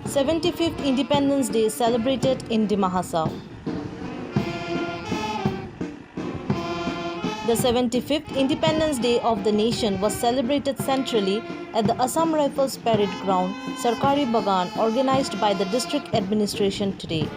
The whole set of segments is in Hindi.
75th Independence Day celebrated in Dima Hasao. The 75th Independence Day of the nation was celebrated centrally at the Assam Rifles Parade Ground, Sarkari Bagan, organized by the district administration today.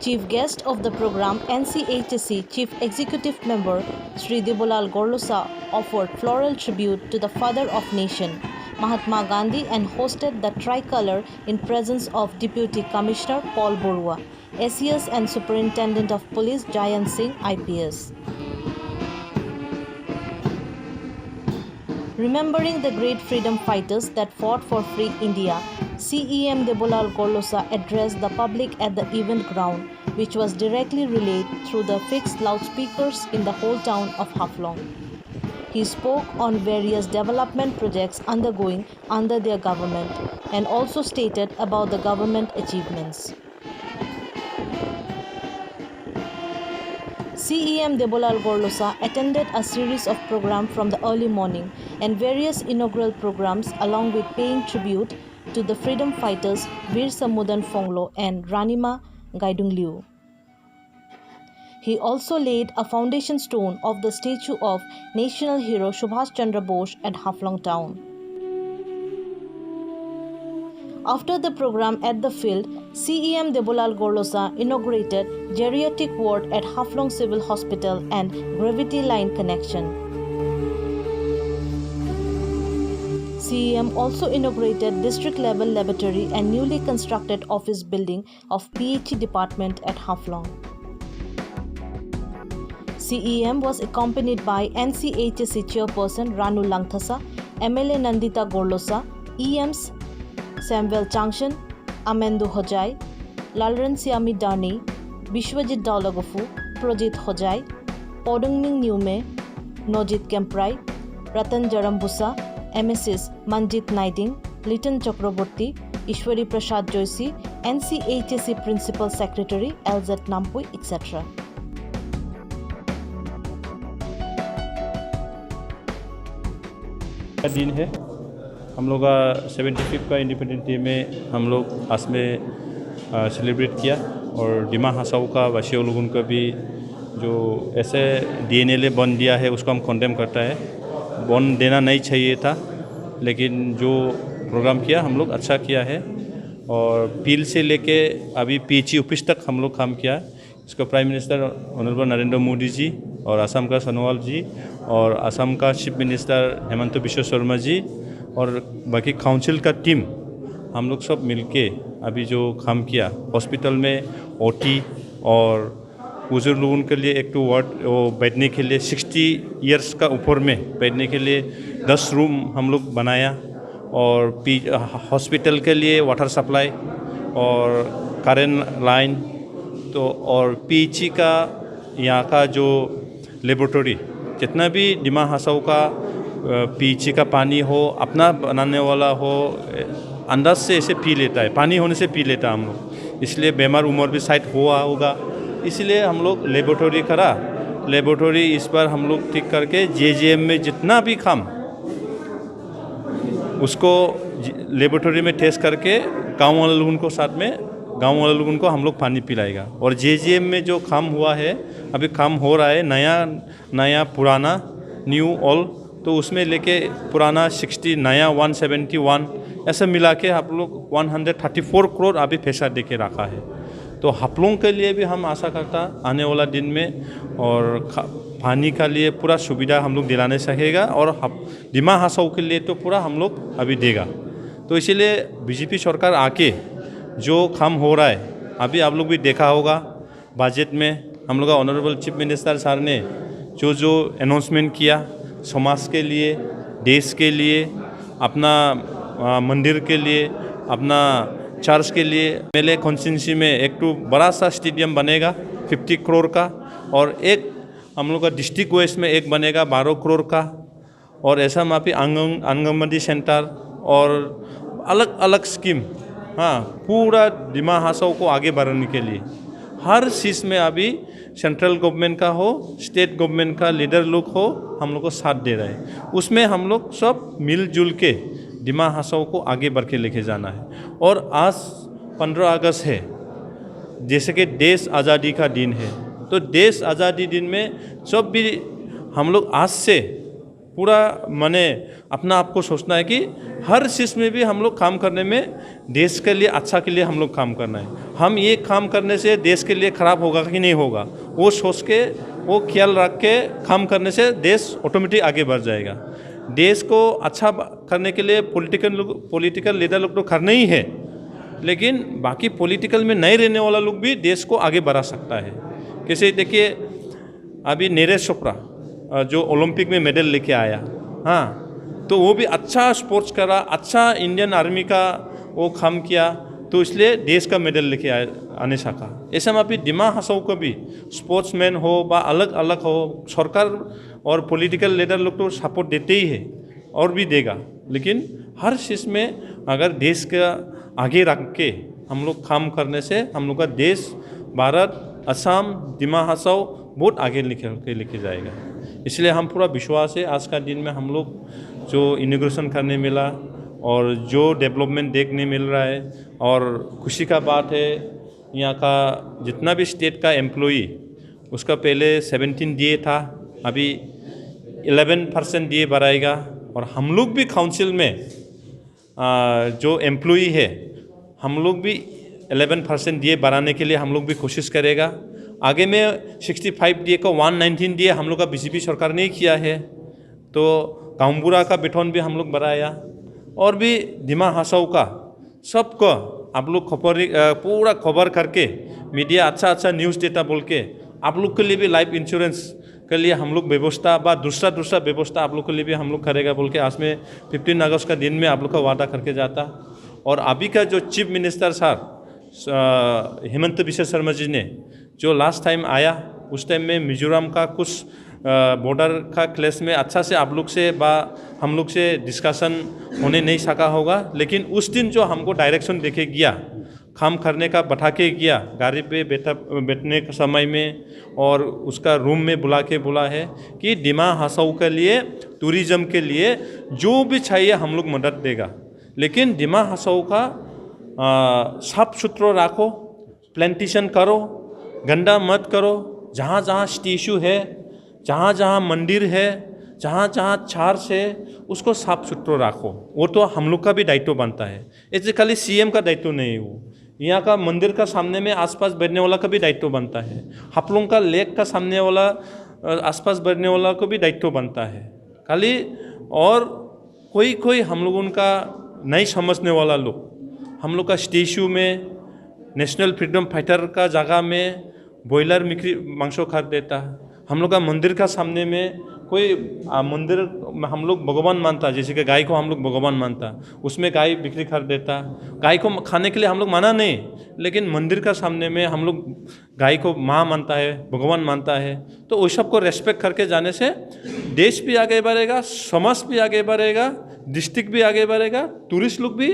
Chief guest of the program, NCHSC Chief Executive Member Sri Debolal Gorlosa offered floral tribute to the father of nation, Mahatma Gandhi, and hosted the tricolor in presence of Deputy Commissioner Paul Borua, SES, and Superintendent of Police Jayant Singh, IPS. Remembering the great freedom fighters that fought for free India, CEM Debolal Gorlosa addressed the public at the event ground, which was directly relayed through the fixed loudspeakers in the whole town of Haflong. He spoke on various development projects undergoing under their government and also stated about the government achievements. CEM Debolal Gorlosa attended a series of programs from the early morning and various inaugural programs along with paying tribute to the freedom fighters Veer Samudan Phonglo and Ranima Gaidungliu. He also laid a foundation stone of the statue of national hero Subhash Chandra Bose at Haflong town. After the program at the field, CEM Debolal Gorlosa inaugurated geriatric ward at Haflong Civil Hospital and gravity line connection. CEM also inaugurated district-level laboratory and newly constructed office building of PHE department at Haflong. CEM was accompanied by NCHSC Chairperson Ranu Langthasa, MLA Nandita Gorlosa, EMs Samuel Changshan, Amendu Hojai, Lalran Siami Dani, Bishwajit Daulagofu, Projit Hojai, Podungming Nyume, Nojit Kemprai, Ratan Jarambusa, MSS Manjit Naiding, Litan Chakraborty, Ishwari Prasad Joshi, NCHSC Principal Secretary LZ Nampui, etc. दिन है हम लोग का 75 का इंडिपेंडेंस डे में हम लोग आज में सेलिब्रेट किया और डिमा हासाओ का वासियों लोगों का भी जो ऐसे DNLA बन दिया है उसको हम कंडेम करता है। बन देना नहीं चाहिए था, लेकिन जो प्रोग्राम किया हम लोग अच्छा किया है और पील से लेके अभी PHE ऑफिस तक हम लोग काम किया। इसको prime minister honourable Narendra Modi ji और असम का सोनोवाल जी और असम का चीफ मिनिस्टर हेमंत बिश्व शर्मा जी और बाकी काउंसिल का टीम हम लोग सब मिलके अभी जो काम किया हॉस्पिटल में OT और बुजुर्ग लोगों के लिए एक वार्ड बैठने के लिए 60 इयर्स का ऊपर में बैठने के लिए 10 रूम हम लोग बनाया और हॉस्पिटल के लिए वाटर सप्लाई और करेंट लाइन तो और PHE का यहाँ का जो लेबोरेटरी जितना भी डिमा हासाओ का PHE का पानी हो अपना बनाने वाला हो अंदाज से ऐसे पी लेता है, पानी होने से पी लेता है हम लोग, इसलिए बीमार उम्र भी शायद हुआ होगा, इसलिए हम लोग लेबोरेटरी करा। लेबोरेटरी इस बार हम लोग ठीक करके JJM में जितना भी काम उसको लेबोरेटरी में टेस्ट करके गाँव वाले लोगों को साथ में गाँव वाले लोगों को हम लोग पानी पिलाएगा। और JJM में जो काम हुआ है अभी काम हो रहा है नया पुराना न्यू ऑल, तो उसमें लेके पुराना 60 नया 171 ऐसा मिला के आप लोग 134 करोड़ अभी पैसा दे के रखा है। तो हाफलोंग के लिए भी हम आशा करता आने वाला दिन में और पानी का लिए पूरा सुविधा हम लोग दिलाने सकेगा और डिमा हासाओ के लिए तो पूरा हम लोग अभी देगा। तो इसीलिए BJP सरकार आके जो काम हो रहा है अभी आप लोग भी देखा होगा बजट में हम लोग का ऑनरेबल चीफ मिनिस्टर सर ने जो अनाउंसमेंट किया समाज के लिए, देश के लिए, अपना मंदिर के लिए, अपना चर्च के लिए। मेले कॉन्स्टिट्यूंसी में एक तो बड़ा सा स्टेडियम बनेगा 50 करोड़ का और एक हम लोग का डिस्ट्रिक्ट वेस्ट में एक बनेगा 12 करोड़ का और ऐसा मापी आंगनबाड़ी सेंटर और अलग अलग स्कीम, हाँ पूरा डिमा हासाओ को आगे बढ़ाने के लिए हर चीज़ में अभी सेंट्रल गवर्नमेंट का हो, स्टेट गवर्नमेंट का लीडर लोग हो, हम लोग को साथ दे रहा है। उसमें हम लोग सब मिलजुल के डिमा हासाओ को आगे बढ़ के लेके जाना है। और आज 15 अगस्त है, जैसे कि देश आज़ादी का दिन है, तो देश आज़ादी दिन में सब भी हम लोग आज से पूरा माने अपना आप को सोचना है कि हर चीज़ में भी हम लोग काम करने में देश के लिए अच्छा के लिए हम लोग काम करना है। हम ये काम करने से देश के लिए ख़राब होगा कि नहीं होगा, वो सोच के, वो ख्याल रख के काम करने से देश ऑटोमेटिक आगे बढ़ जाएगा। देश को अच्छा करने के लिए पॉलिटिकल लीडर लोग तो करना ही है, लेकिन बाकी पॉलिटिकल में नहीं रहने वाला लोग भी देश को आगे बढ़ा सकता है। कैसे देखिए, अभी नीरज चोपड़ा जो ओलंपिक में मेडल लेके आया, हाँ, तो वो भी अच्छा स्पोर्ट्स करा, अच्छा इंडियन आर्मी का वो काम किया, तो इसलिए देश का मेडल लेके आने सका। ऐसे में अभी डिमा हासाओ को भी स्पोर्ट्समैन हो बा अलग अलग हो, सरकार और पॉलिटिकल लीडर लोग तो सपोर्ट देते ही है और भी देगा, लेकिन हर चीज़ में अगर देश का आगे रख के हम लोग काम करने से हम लोग का देश, भारत, असम, डिमा हासाओ बहुत आगे लेके जाएगा। इसलिए हम पूरा विश्वास है आज का दिन में हम लोग जो इनॉग्रेशन करने मिला और जो डेवलपमेंट देखने मिल रहा है, और खुशी का बात है यहाँ का जितना भी स्टेट का एम्प्लॉई, उसका पहले 17 दिए था, अभी 11% दिए बढ़ाएगा। और हम लोग भी काउंसिल में जो एम्प्लॉई है, हम लोग भी 11% दिए बढ़ाने के लिए हम लोग भी कोशिश करेगा। आगे में 65 दिए को 119 दिए हम लोग का बीजेपी सरकार ने किया है, तो काउंबुरा का वेतन भी हम लोग बढ़ाया। और भी डिमा हासाओ का सबको आप लोग पूरा खबर करके मीडिया अच्छा न्यूज़ देता बोल के आप लोग के लिए भी लाइफ इंश्योरेंस के लिए हम लोग व्यवस्था बा दूसरा व्यवस्था आप लोग के लिए भी हम लोग करेगा बोल के आज में 15 अगस्त का दिन में आप लोग का वादा करके जाता। और अभी का जो चीफ मिनिस्टर साहब हेमंत बिस्वा शर्मा जी ने जो लास्ट टाइम आया, उस टाइम में मिजोरम का कुछ बॉर्डर का क्लेश में अच्छा से आप लोग से बा हम लोग से डिस्कशन होने नहीं सका होगा, लेकिन उस दिन जो हमको डायरेक्शन देके गया, काम करने का बैठा के गया, गाड़ी पे बैठने के समय में, और उसका रूम में बुला है कि डिमा हासाओ के लिए टूरिज़्म के लिए जो भी चाहिए हम लोग मदद देगा, लेकिन डिमा हासाओ का साफ सुथरा रखो, प्लांटेशन करो, गंदा मत करो, जहाँ जहाँ स्टैचू है, जहाँ जहाँ मंदिर है, जहाँ जहाँ चर्च है, उसको साफ सुथरा रखो। वो तो हम लोग का भी दायित्व बनता है, ऐसे खाली सीएम का दायित्व नहीं है, वो यहाँ का मंदिर का सामने में आसपास बैठने वाला का भी दायित्व बनता है, हापलों का लेक का सामने वाला आसपास बैठने वाला को भी दायित्व बनता है खाली। और कोई हम लोग उनका नहीं समझने वाला लोग हम लोग का स्टैचू में, नेशनल फ्रीडम फाइटर का जगह में बॉयलर मांसो खा देता है। हम लोग का मंदिर का सामने में कोई मंदिर हम लोग भगवान मानता, जैसे कि गाय को हम लोग भगवान मानता, उसमें गाय बिक्री कर देता। गाय को खाने के लिए हम लोग माना नहीं, लेकिन मंदिर का सामने में हम लोग गाय को माँ मानता है, भगवान मानता है। तो उस सब को रेस्पेक्ट करके जाने से देश भी आगे बढ़ेगा, समाज भी आगे बढ़ेगा, डिस्ट्रिक्ट भी आगे बढ़ेगा, टूरिस्ट लोग भी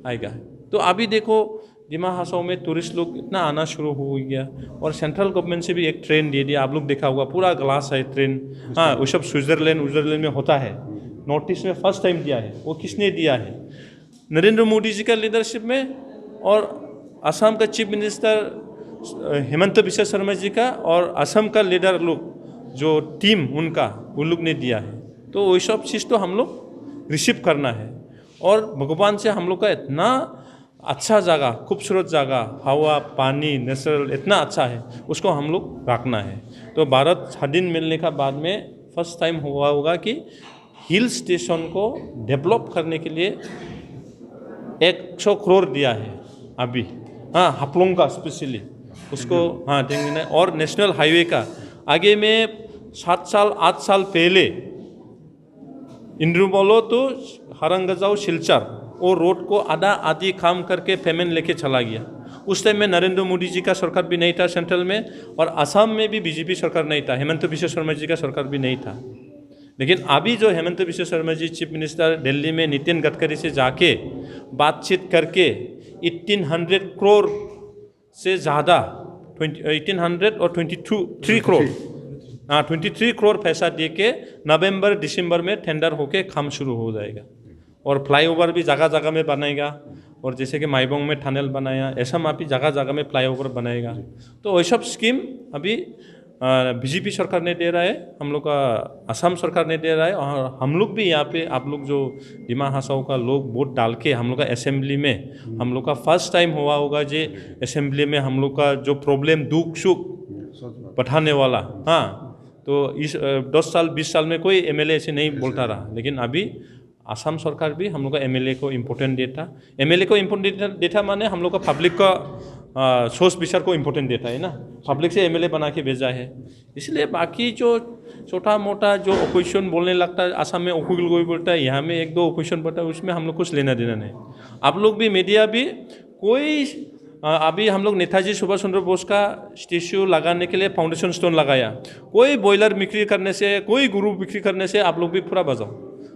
आएगा। तो अभी देखो डिमा हासाओ में टूरिस्ट लोग इतना आना शुरू हो गया, और सेंट्रल गवर्नमेंट से भी एक ट्रेन दे दिया, आप लोग देखा होगा, पूरा ग्लास है ट्रेन। हाँ, वो सब स्विट्जरलैंड में होता है, नॉर्थ ईस्ट में फर्स्ट टाइम दिया है। वो किसने दिया है? नरेंद्र मोदी जी का लीडरशिप में, और असम का चीफ मिनिस्टर हेमंत बिस्वा शर्मा जी का, और असम का लीडर लोग जो टीम उनका, उन लोग ने दिया है। तो वही सब चीज़ तो हम लोग रिसीव करना है, और भगवान से हम लोग का इतना अच्छा जगह, खूबसूरत जगह, हवा, पानी, नेचुरल इतना अच्छा है, उसको हम लोग रखना है। तो भारत स्वाधीन मिलने का बाद में फर्स्ट टाइम हुआ होगा कि हिल स्टेशन को डेवलप करने के लिए 100 करोड़ दिया है अभी। हाँ, हापलोंग का स्पेशली उसको, हाँ देंगे। और नेशनल हाईवे का आगे में 7 साल 8 साल पहले इंद्रू बोलो तो हरंगजाओ सिलचर, वो रोड को आधा आधी काम करके पेमेंट लेके चला गया। उस टाइम में नरेंद्र मोदी जी का सरकार भी नहीं था सेंट्रल में, और असम में भी बीजेपी सरकार नहीं था, हेमंत बिस्वा शर्मा जी का सरकार भी नहीं था। लेकिन अभी जो हेमंत बिस्वा शर्मा जी चीफ मिनिस्टर दिल्ली में नितिन गडकरी से जाके बातचीत करके 1800 करोड़ से ज़्यादा 1800 और 23 करोड़ 23 करोड़ पैसा दे के नवंबर दिसंबर में टेंडर होके काम शुरू हो जाएगा। और फ्लाईओवर भी जगह जगह में बनाएगा, और जैसे कि माइबोंग में टनल बनाया, ऐसा मापी जगह जगह में फ्लाईओवर बनाएगा। तो वही सब स्कीम अभी बीजेपी सरकार ने दे रहा है, हम लोग का असम सरकार ने दे रहा है, और हम लोग भी यहाँ पे आप लोग जो डिमा हासाओ का लोग वोट डाल के हम लोग का असेंबली में हम लोग का फर्स्ट टाइम हुआ होगा जे असेंबली में हम लोग का जो प्रॉब्लम दुख सुख बढ़ाने वाला। हाँ, तो इस 10 साल 20 साल में कोई एमएलए ऐसे नहीं बोलता रहा, लेकिन अभी असम सरकार भी हम लोग का एमएलए को इम्पोर्टेंट देता। एमएलए को इम्पोर्टेंट देता माने हम लोग का पब्लिक का सोच विचार को इम्पोर्टेंट देता है ना, पब्लिक से एमएलए बना के भेजा है। इसलिए बाकी जो छोटा मोटा जो ओपोजिशन बोलने लगता है, असम में उकुल कोई बोलता है, यहाँ में एक दो ओपोजिशन बोलता है, उसमें हम लोग कुछ लेना देना नहीं। आप लोग भी मीडिया भी कोई अभी हम लोग नेताजी सुभाष चंद्र बोस का स्टेच्यू लगाने के लिए फाउंडेशन स्टोन लगाया, कोई बॉयलर बिक्री करने से, कोई गुरु बिक्री करने से आप लोग भी पूरा बजाओ,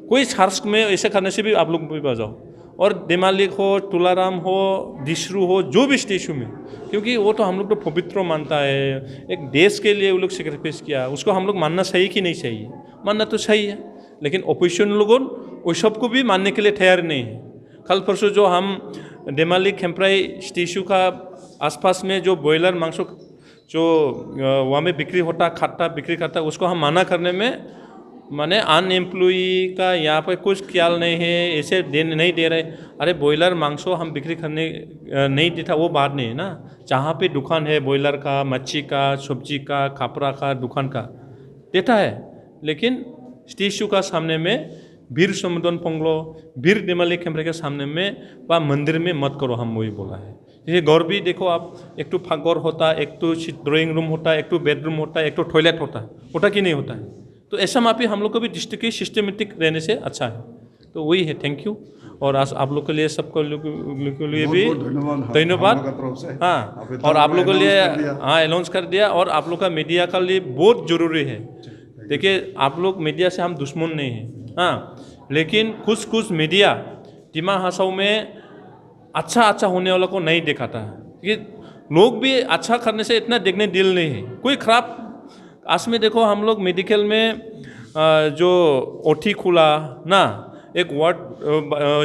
कोई चर्च में ऐसे करने से भी आप लोग भी बजाओ, और देमालिक हो, तुलाराम हो, दिशरू हो, जो भी स्टेच्यू में, क्योंकि वो तो हम लोग तो पवित्र मानता है, एक देश के लिए वो लोग सेक्रीफाइस किया, उसको हम लोग मानना सही कि नहीं सही है? मानना तो सही है, लेकिन ओपोजिशन लोगों वो सबको भी मानने के लिए तैयार नहीं है। कल परसों जो हम देमालिक खेम्प्राई स्टेच्यू का आसपास में जो बॉयलर मांस जो वहाँ में बिक्री होता, खाता बिक्री करता, उसको हम मना करने में माने अनएम्प्लॉई का यहाँ पर कुछ ख्याल नहीं है, ऐसे नहीं दे रहे। अरे बॉयलर मांसो हम बिक्री करने नहीं देता, वो बात नहीं है ना। जहाँ पे दुकान है बॉयलर का, मच्छी का, सब्जी का, कपड़ा का दुकान का देता है, लेकिन स्टेच्यू का सामने में वीर समुदन पोंगलो, वीर देमालिक खेम्प्राई के सामने में व मंदिर में मत करो, हम वही बोला है। जैसे घर भी देखो आप, एक तो फागोर होता, एक तो ड्राइंग रूम होता, एक तो बेडरूम होता, एक तो टॉयलेट होता कि नहीं होता है? तो ऐसा मापी हम लोग को भी डिस्ट्रिक्ट की सिस्टमेटिक रहने से अच्छा है। तो वही है, थैंक यू। और आप लोग के लिए सबको के लिए भी धन्यवाद। हाँ, और आप लोग के लिए हाँ अनाउंस कर दिया, और आप लोग का मीडिया का लिए बहुत ज़रूरी है। देखिए, आप लोग मीडिया से हम दुश्मन नहीं हैं, हाँ, लेकिन कुछ मीडिया डिमा हासाओ में अच्छा होने वाला को नहीं दिखाता है, क्योंकि लोग भी अच्छा करने से इतना देखने दिल नहीं है। कोई खराब आज में देखो, हम लोग मेडिकल में जो ओटी खुला ना, एक वार्ड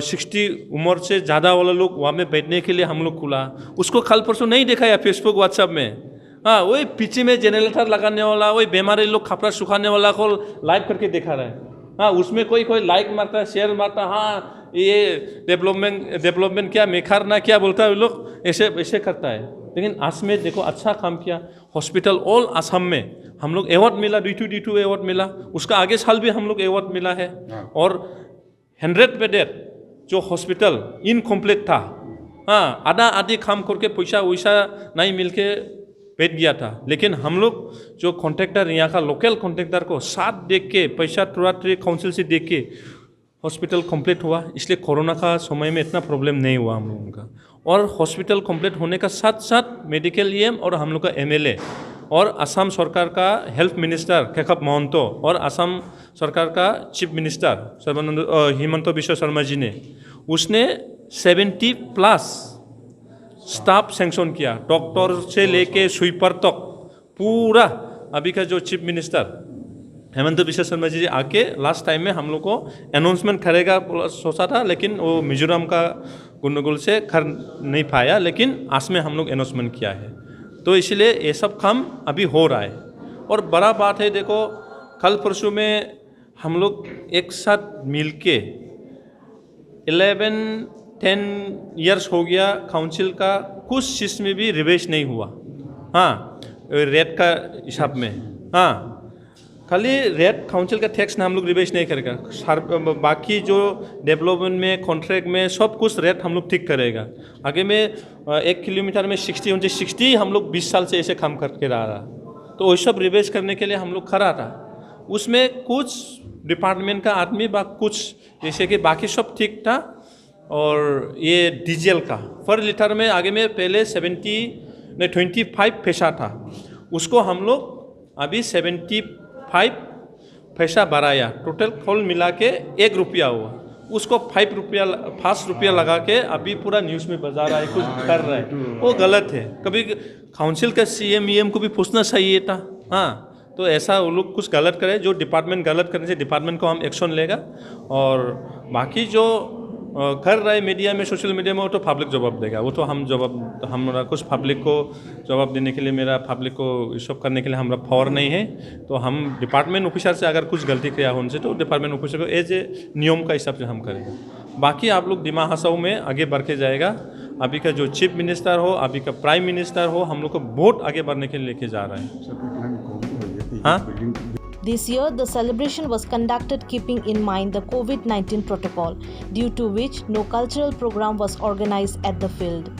60 उम्र से ज़्यादा वाला लोग वहाँ में बैठने के लिए हम लोग खुला, उसको कल परसों नहीं देखा या फेसबुक व्हाट्सएप में। हाँ, वही पीछे में जनरेटर लगाने वाला, वही बीमारी लोग कपड़ा सुखाने वाला को लाइव करके दिखा रहा है। हाँ, उसमें कोई लाइक मारता है, शेयर मारता है, हाँ ये डेवलपमेंट क्या मेखार ना क्या बोलता है, वो लोग ऐसे करता है। लेकिन आज में देखो अच्छा काम किया, हॉस्पिटल ऑल असम में हम लोग अवार्ड मिला, D2 अवार्ड मिला, उसका आगे साल भी हम लोग अवार्ड मिला है। और 100 बेडेड जो हॉस्पिटल इनकम्प्लीट था, हाँ, आधा आधी काम करके पैसा वैसा नहीं मिल के बैठ गया था, लेकिन हम लोग जो कॉन्ट्रैक्टर यहाँ का लोकल कॉन्ट्रैक्टर को साथ देख के पैसा तुरंत काउंसिल से देख के हॉस्पिटल कंप्लीट हुआ। इसलिए कोरोना का समय में इतना प्रॉब्लम नहीं हुआ हम लोगों का। और हॉस्पिटल कंप्लीट होने का साथ साथ मेडिकल EM और हम लोग का MLA और असम सरकार का हेल्थ मिनिस्टर केशव महंतो और असम सरकार का चीफ मिनिस्टर हिमंत बिश्व शर्मा जी ने उसने 70+ स्टाफ सैंक्शन किया, डॉक्टर से लेके स्वीपर तक पूरा। अभी का जो चीफ मिनिस्टर हेमंत बिश्व शर्मा जी आके लास्ट टाइम में हम लोग को अनाउंसमेंट करेगा सोचा था, लेकिन वो मिजोरम का गुंडगोल से कर नहीं पाया, लेकिन आज में हम लोग अनाउंसमेंट किया है। तो इसलिए ये सब काम अभी हो रहा है। और बड़ा बात है, देखो कल परसों में हम लोग एक साथ मिल के 11-10 ईयर्स हो गया काउंसिल का, कुछ चीज़ में भी रिवेश नहीं हुआ। हाँ, रेट का हिसाब में, हाँ, खाली रेट काउंसिल का टैक्स ना हम लोग रिवेश नहीं करेगा, बाकी जो डेवलपमेंट में कॉन्ट्रैक्ट में सब कुछ रेट हम लोग ठीक करेगा। आगे में 1 किलोमीटर में 60 हम लोग 20 साल से ऐसे काम करके रहा, तो वो सब रिवेश करने के लिए हम लोग खड़ा था। उसमें कुछ डिपार्टमेंट का आदमी कुछ जैसे कि बाकी सब ठीक था। और ये डीजल का पर लीटर में आगे में पहले 25 पैसा था, उसको हम लोग अभी 75 पैसा बढ़ाया, टोटल खोल मिला के 1 रुपया हुआ। उसको 5 रुपया लगा के अभी पूरा न्यूज़ में बजा रहा है, कुछ कर रहा है, वो गलत है। कभी काउंसिल का CM को भी पूछना चाहिए था। हाँ, तो ऐसा वो लोग कुछ गलत करे, जो डिपार्टमेंट गलत करने से डिपार्टमेंट को हम एक्शन लेगा। और बाकी जो कर रहा है मीडिया में, सोशल मीडिया में, वो तो पब्लिक जवाब देगा। वो तो हमारा कुछ पब्लिक को जवाब देने के लिए, मेरा पब्लिक को सब करने के लिए हमारा पावर नहीं है। तो हम डिपार्टमेंट ऑफिसर से अगर कुछ गलती किया हो उनसे, तो डिपार्टमेंट ऑफिसर को एज ए नियम का हिसाब से हम करेंगे। बाकी आप लोग दिमा हसाओ में आगे बढ़ के जाएगा। अभी का जो चीफ मिनिस्टर हो, अभी का प्राइम मिनिस्टर हो, हम लोग को बहुत आगे बढ़ने के लिए लेके जा रहा है। हाँ, This year, the celebration was conducted keeping in mind the COVID-19 protocol, due to which no cultural program was organized at the field.